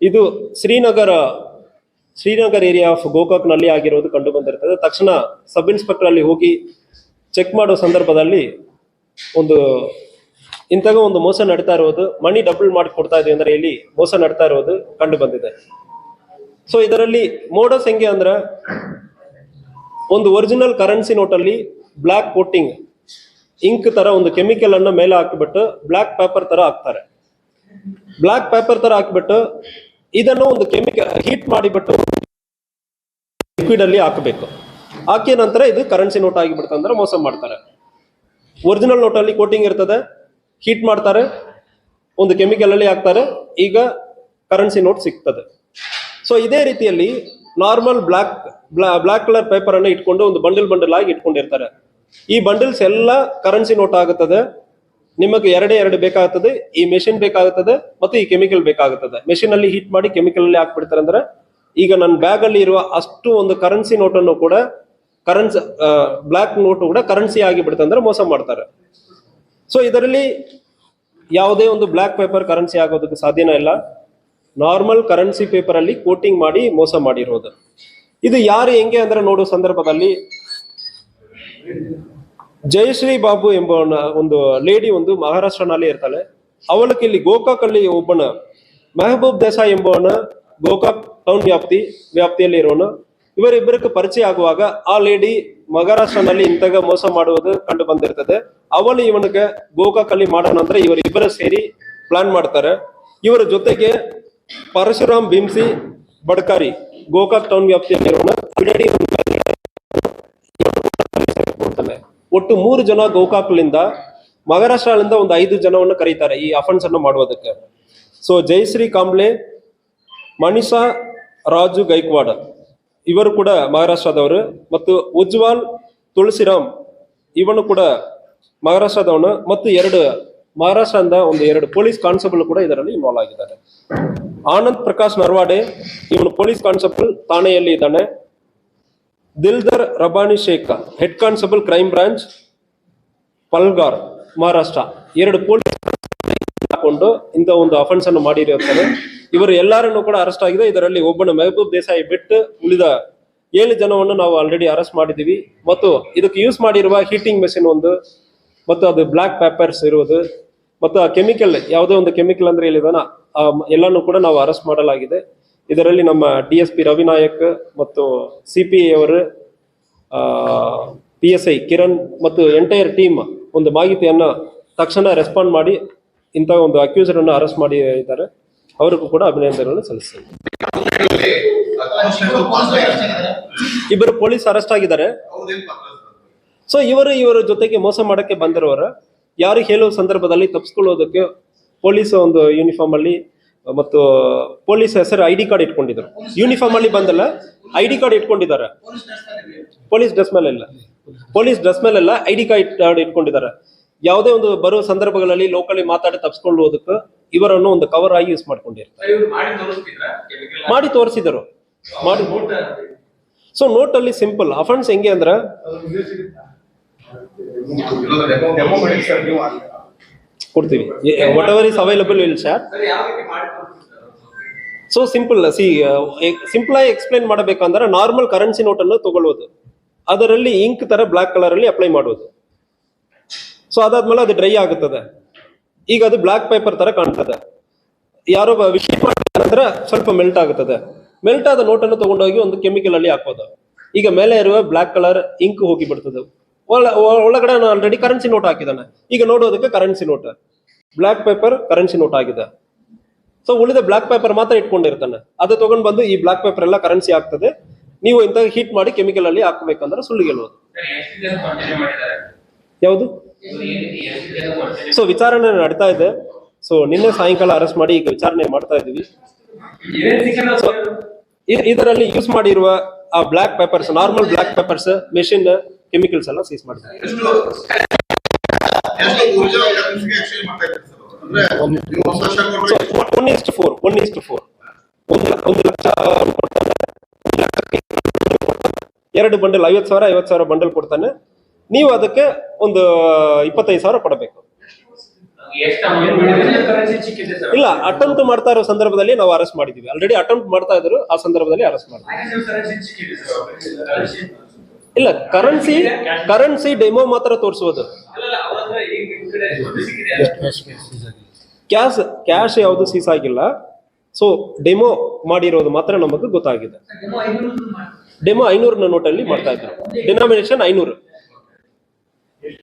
ಇದು Srinagar area of ಗೋಕಾಕ್ನಲ್ಲಿ ಆಗಿರೋದು ಕಂಡು ಬಂದಿರ್ತದೆ. ತಕ್ಷಣ ಸಬ್ ಇನ್ಸ್ಪೆಕ್ಟರ್ ಅಲ್ಲಿ ಹೋಗಿ ಚೆಕ್ ಮಾಡೋ ಸಂದರ್ಭದಲ್ಲಿ ಇಂತಹ ಒಂದು ಮೋಸ ನಡೀತಾ ಇರೋದು, ಮನಿ ಡಬಲ್ ಮಾಡಿ ಕೊಡ್ತಾ ಇದೆ ಅಂದ್ರೆ ಇಲ್ಲಿ ಮೋಸ ನಡೀತಾ ಇರೋದು ಕಂಡು ಬಂದಿದೆ. ಸೊ ಇದರಲ್ಲಿ ಮೋಡಸ್ ಹೆಂಗೆ ಅಂದ್ರೆ, ಒಂದು ಒರಿಜಿನಲ್ ಕರೆನ್ಸಿ ನೋಟಲ್ಲಿ ಬ್ಲಾಕ್ ಕೋಟಿಂಗ್ ಇಂಕ್ ತರ ಒಂದು ಕೆಮಿಕಲ್ ಅನ್ನ ಮೇಲೆ ಹಾಕಿಬಿಟ್ಟು ಬ್ಲಾಕ್ ಪೇಪರ್ ತರ ಹಾಕ್ತಾರೆ. ಬ್ಲಾಕ್ ಪೇಪರ್ ತರ ಹಾಕಿಬಿಟ್ಟು ಇದನ್ನು ಒಂದು ಕೆಮಿಕಲ್ ಹೀಟ್ ಮಾಡಿಬಿಟ್ಟು ಲಿಕ್ವಿಡ್ ಅಲ್ಲಿ ಹಾಕಬೇಕು. ಹಾಕಿದ ನಂತರ ಇದು ಕರೆನ್ಸಿ ನೋಟ್ ಆಗಿಬಿಡುತ್ತೆ ಅಂದ್ರೆ ಮೋಸ ಮಾಡ್ತಾರೆ. ಒರಿಜಿನಲ್ ನೋಟಲ್ಲಿ ಕೋಟಿಂಗ್ ಇರ್ತದೆ, ಹೀಟ್ ಮಾಡ್ತಾರೆ, ಒಂದು ಕೆಮಿಕಲ್ ಅಲ್ಲಿ ಹಾಕ್ತಾರೆ, ಈಗ ಕರೆನ್ಸಿ ನೋಟ್ ಸಿಗ್ತದೆ. ಸೊ ಇದೇ ರೀತಿಯಲ್ಲಿ ನಾರ್ಮಲ್ ಬ್ಲಾಕ್ ಕಲರ್ ಪೇಪರ್ ಅನ್ನು ಇಟ್ಕೊಂಡು ಒಂದು ಬಂಡಲ್ ಆಗಿ ಇಟ್ಕೊಂಡಿರ್ತಾರೆ. ಈ ಬಂಡಲ್ಸ್ ಎಲ್ಲ ಕರೆನ್ಸಿ ನೋಟ್ ಆಗುತ್ತದೆ. ನಿಮಗೆ ಎರಡು ಬೇಕಾಗುತ್ತದೆ, ಈ ಮೆಷಿನ್ ಬೇಕಾಗುತ್ತದೆ ಮತ್ತು ಈ ಕೆಮಿಕಲ್ ಬೇಕಾಗುತ್ತದೆ. ಮೆಷಿನ್ ಅಲ್ಲಿ ಹೀಟ್ ಮಾಡಿ ಕೆಮಿಕಲ್ ಅಲ್ಲಿ ಹಾಕ್ಬಿಡ್ತಾರೆ. ಅಂದ್ರೆ ಈಗ ನನ್ನ ಬ್ಯಾಗ್ ಅಲ್ಲಿ ಇರುವ ಅಷ್ಟು ಒಂದು ಕರೆನ್ಸಿ ನೋಟನ್ನು ಕೂಡ ಬ್ಲಾಕ್ ನೋಟ್ ಕೂಡ ಕರೆನ್ಸಿ ಆಗಿಬಿಡುತ್ತೆ ಅಂದ್ರೆ ಮೋಸ ಮಾಡ್ತಾರೆ. ಸೊ ಇದರಲ್ಲಿ ಯಾವುದೇ ಒಂದು ಬ್ಲಾಕ್ ಪೇಪರ್ ಕರೆನ್ಸಿ ಆಗೋದಕ್ಕೆ ಸಾಧ್ಯನೇ ಇಲ್ಲ. ನಾರ್ಮಲ್ ಕರೆನ್ಸಿ ಪೇಪರ್ ಅಲ್ಲಿ ಕೋಟಿಂಗ್ ಮಾಡಿ ಮೋಸ ಮಾಡಿರೋದು. ಇದು ಯಾರು ಹೆಂಗೆ ಅಂದ್ರೆ ನೋಡೋ ಸಂದರ್ಭದಲ್ಲಿ ಜಯಶ್ರೀ ಬಾಬು ಎಂಬ ಒಂದು ಲೇಡಿ ಒಂದು ಮಹಾರಾಷ್ಟ್ರನಲ್ಲಿ ಇರ್ತಾಳೆ. ಅವಳಕ್ಕೆ ಇಲ್ಲಿ ಗೋಕಾಕ್ ಅಲ್ಲಿ ಒಬ್ಬನ ಮೆಹಬೂಬ್ ದೇಸಾಯಿ ಎಂಬವನ ಗೋಕಾಕ್ ಟೌನ್ ವ್ಯಾಪ್ತಿಯಲ್ಲಿ ಇರೋನು. ಇವರಿಬ್ಬರಿಗೆ ಪರಿಚಯ ಆಗುವಾಗ ಆ ಲೇಡಿ ಮಹಾರಾಷ್ಟ್ರನಲ್ಲಿ ಇಂತಹ ಮೋಸ ಮಾಡುವುದು ಕಂಡು ಬಂದಿರ್ತದೆ. ಅವಳು ಇವನಿಗೆ ಗೋಕಾಕ್ ಅಲ್ಲಿ ಮಾಡೋ ನಂತರ ಇವರಿಬ್ಬರು ಸೇರಿ ಪ್ಲಾನ್ ಮಾಡ್ತಾರೆ. ಇವರ ಜೊತೆಗೆ ಪರಶುರಾಮ್ ಭೀಮ್ಸಿ ಬಡ್ಕಾರಿ ಗೋಕಾಕ್ ಟೌನ್ ವ್ಯಾಪ್ತಿಯಲ್ಲಿರೋನು ಒಟ್ಟು 3 ಜನ ಗೋಕಾಕ್ಲಿಂದ, ಮಹಾರಾಷ್ಟ್ರದಿಂದ ಒಂದು 5 ಜನವನ್ನು ಕರೀತಾರೆ ಈ ಅಫೆನ್ಸ್ ಅನ್ನು ಮಾಡುವುದಕ್ಕೆ. ಸೊ ಜಯಶ್ರೀ ಕಾಂಬ್ಳೆ, ಮನಿಷಾ ರಾಜು ಗೈಕ್ವಾಡ್ ಇವರು ಕೂಡ ಮಹಾರಾಷ್ಟ್ರದವರು, ಮತ್ತು ಉಜ್ವಾಲ್ ತುಳಸಿರಾಮ್ ಇವನು ಕೂಡ ಮಹಾರಾಷ್ಟ್ರದವನು, ಮತ್ತು ಮಹಾರಾಷ್ಟ್ರದಿಂದ 2 ಪೊಲೀಸ್ ಕಾನ್ಸ್ಟೇಬಲ್ ಕೂಡ ಇದರಲ್ಲಿ ಇನ್ವಾಲ್ವ್ ಆಗಿದ್ದಾರೆ. ಆನಂದ್ ಪ್ರಕಾಶ್ ನರ್ವಾಡೆ ಇವನು ಪೊಲೀಸ್ ಕಾನ್ಸ್ಟೇಬಲ್ ಠಾಣೆಯಲ್ಲಿ ಇದ್ದಾನೆ. Dildar Rabbani Sheikh head constable crime branch Palghar Maharashtra. 2 police ಹಾಕೊಂಡು ಇಂಥ ಒಂದು ಅಫೆನ್ಸ್ ಅನ್ನು ಮಾಡಿರುತ್ತಾರೆ. ಇವರು ಎಲ್ಲರನ್ನು ಕೂಡ ಅರೆಸ್ಟ್ ಆಗಿದೆ. ಇದರಲ್ಲಿ ಒಬ್ಬನ ಮೆಹಬೂಬ್ ದೇಸಾಯಿ ಬಿಟ್ಟು ಉಳಿದ 7 ಜನವನ್ನು ನಾವು ಆಲ್ರೆಡಿ ಅರೆಸ್ಟ್ ಮಾಡಿದ್ದೀವಿ. ಮತ್ತು ಇದಕ್ಕೆ ಯೂಸ್ ಮಾಡಿರುವ ಹೀಟಿಂಗ್ ಮೆಷಿನ್ ಮತ್ತು ಅದು ಬ್ಲಾಕ್ ಪೇಪರ್ಸ್ ಇರುವುದು, ಮತ್ತು ಆ ಕೆಮಿಕಲ್ ಯಾವುದೇ ಒಂದು ಕೆಮಿಕಲ್ ಅಂದ್ರೆ ಹೇಳಿದಾನ ಎಲ್ಲಾನು ಕೂಡ ನಾವು ಅರೆಸ್ಟ್ ಮಾಡಲಾಗಿದೆ. ಇದರಲ್ಲಿ ನಮ್ಮ DSP ರವಿನಾಯಕ್ ಮತ್ತು CPI ಅವರು, PSI ಕಿರಣ್ ಮತ್ತು ಎಂಟೈರ್ ಟೀಮ್ ಒಂದು ಮಾಹಿತಿಯನ್ನು ತಕ್ಷಣ ರೆಸ್ಪಾಂಡ್ ಮಾಡಿ ಇಂಥ ಒಂದು ಅಕ್ಯೂಸರ್ ಅನ್ನು ಅರೆಸ್ಟ್ ಮಾಡಿದ್ದಾರೆ. ಅವರಿಗೂ ಕೂಡ ಅಭಿನಂದನೆಗಳನ್ನು ಸಲ್ಲಿಸ್ತಾರೆ. ಇಬ್ಬರು ಪೊಲೀಸ್ ಅರೆಸ್ಟ್ ಆಗಿದ್ದಾರೆ. ಸೊ ಇವರ ಜೊತೆಗೆ ಮೋಸ ಮಾಡಕ್ಕೆ ಬಂದಿರೋರು ಯಾರು ಹೇಳುವ ಸಂದರ್ಭದಲ್ಲಿ ತಪ್ಪಿಸ್ಕೊಳ್ಳೋದಕ್ಕೆ ಪೊಲೀಸ್ ಒಂದು ಯೂನಿಫಾರ್ಮ್ ಅಲ್ಲಿ ಮತ್ತು ಪೊಲೀಸ್ ಹೆಸರು ID ಕಾರ್ಡ್ ಇಟ್ಕೊಂಡಿದ್ದಾರೆ. ಯೂನಿಫಾರ್ಮ್ ಅಲ್ಲಿ ಬಂದಲ್ಲ, ID ಕಾರ್ಡ್ ಇಟ್ಕೊಂಡಿದ್ದಾರೆ. ಪೊಲೀಸ್ ಡ್ರೆಸ್ ಮೇಲೆಲ್ಲ ID ಕಾರ್ಡ್ ಇಟ್ಕೊಂಡಿದ್ದಾರೆ. ಯಾವುದೇ ಒಂದು ಬರುವ ಸಂದರ್ಭಗಳಲ್ಲಿ ಲೋಕಲಿ ಮಾತಾಡಿ ತಪ್ಪಿಸ್ಕೊಳ್ಳುವುದಕ್ಕೆ ಇವರನ್ನು ಒಂದು ಕವರ್ ಆಗಿ ಯೂಸ್ ಮಾಡ್ಕೊಂಡಿರ್ತಾರೆ. ಮಾಡಿ ತೋರಿಸಿದರು. ಸೊ ನೋಟ್ ಅಲ್ಲಿ ಸಿಂಪಲ್ ಅಫೆನ್ಸ್ ಹೆಂಗೆ ಅಂದ್ರೆ, ಕೊಡ್ತೀವಿ, what ever is available will share. So simple ಆಗಿ ಎಕ್ಸ್ಪ್ಲೈನ್ ಮಾಡಬೇಕಂದ್ರೆ, ನಾರ್ಮಲ್ ಕರೆನ್ಸಿ ನೋಟ್ ಅನ್ನು ತಗೊಳ್ಳೋದು, ಅದರಲ್ಲಿ ಇಂಕ್ ತರ ಬ್ಲಾಕ್ ಕಲರ್ ಅಲ್ಲಿ ಅಪ್ಲೈ ಮಾಡೋದು. ಸೊ ಅದಾದ್ಮೇಲೆ ಅದು ಡ್ರೈ ಆಗುತ್ತದೆ. ಈಗ ಅದು ಬ್ಲಾಕ್ ಪೇಪರ್ ತರ ಕಾಣ್ತದೆ. ಯಾರೋ ವಿಷಯ ಮಾಡಿದ್ರೆ ಸ್ವಲ್ಪ ಮೆಲ್ಟ್ ಆಗುತ್ತದೆ. ಮೆಲ್ಟ್ ಆದ ನೋಟನ್ನು ತಗೊಂಡೋಗಿ ಒಂದು ಕೆಮಿಕಲ್ ಅಲ್ಲಿ ಹಾಕೋದು. ಈಗ ಮೇಲೆ ಇರುವ ಬ್ಲಾಕ್ ಕಲರ್ ಇಂಕ್ ಹೋಗಿ ಬಿಡ್ತದೆ. ಒಳಗಡೆ ಆಲ್ರೆಡಿ ಕರೆನ್ಸಿ ನೋಟ್ ಹಾಕಿದಾನೆ. ಈಗ ನೋಡೋದಕ್ಕೆ currency note, black paper currency note ಆಗಿದೆ. ಸೊ ಉಳಿದ ಬ್ಲಾಕ್ ಪೇಪರ್ ಮಾತ್ರ ಇಟ್ಕೊಂಡಿರ್ತಾನೆ. ಅದು ತಗೊಂಡ್ ಬಂದು ಈ ಬ್ಲಾಕ್ ಪೇಪರ್ ಎಲ್ಲ ಕರೆನ್ಸಿ ಆಗ್ತದೆ. ನೀವು ಇಂತ ಹೀಟ್ ಮಾಡಿ ಕೆಮಿಕಲ್ ಅಲ್ಲಿ ಹಾಕಬೇಕಂದ್ರೆ ಸುಳ್ಳು ಹೇಳುವುದು. ಯಾವುದು? ಸೊ ವಿಚಾರಣೆ ನಡೀತಾ ಇದೆ. ಸೊ ನಿನ್ನೆ ಸಾಯಂಕಾಲ ಅರೆಸ್ಟ್ ಮಾಡಿ ಈಗ ವಿಚಾರಣೆ ಮಾಡ್ತಾ ಇದ್ದೀವಿ. ಇದರಲ್ಲಿ ಯೂಸ್ ಮಾಡಿರುವ ಆ black papers, normal black papers, machine, chemicals ಎಲ್ಲ ಸೀಸ್ ಮಾಡ್ತಾರೆ. 1:4 2 ಬಂಡಲ್ 50,000 ಬಂಡಲ್ ಕೊಡ್ತಾನೆ. ನೀವು ಅದಕ್ಕೆ ಒಂದು 25,000 ಕೊಡಬೇಕು. ಇಲ್ಲ, ಅಟೆಂಪ್ಟ್ ಮಾಡ್ತಾ ಇರೋ ಸಂದರ್ಭದಲ್ಲಿ ನಾವು ಅರೆಸ್ಟ್ ಮಾಡಿದೀವಿ. ಆಲ್ರೆಡಿ ಅಟೆಂಪ್ಟ್ ಮಾಡ್ತಾ ಇದ್ರು, ಆ ಸಂದರ್ಭದಲ್ಲಿ ಅರೆಸ್ಟ್ ಮಾಡಿದ್ವಿ. ಇಲ್ಲ, ಕರೆನ್ಸಿ ಡೆಮೋ ಮಾತ್ರ ತೋರಿಸುವುದು. ಕ್ಯಾಶ್ ಯಾವುದು ಸೀಸ್ ಆಗಿಲ್ಲ. ಸೊ ಡೆಮೋ ಮಾಡಿರೋದು ಮಾತ್ರ ನಮಗೆ ಗೊತ್ತಾಗಿದೆ. ಡೆಮೋ 500 ನೋಟಲ್ಲಿ ಮಾಡ್ತಾ ಇದ್ರು, ಡಿನಾಮಿನೇಷನ್ 500.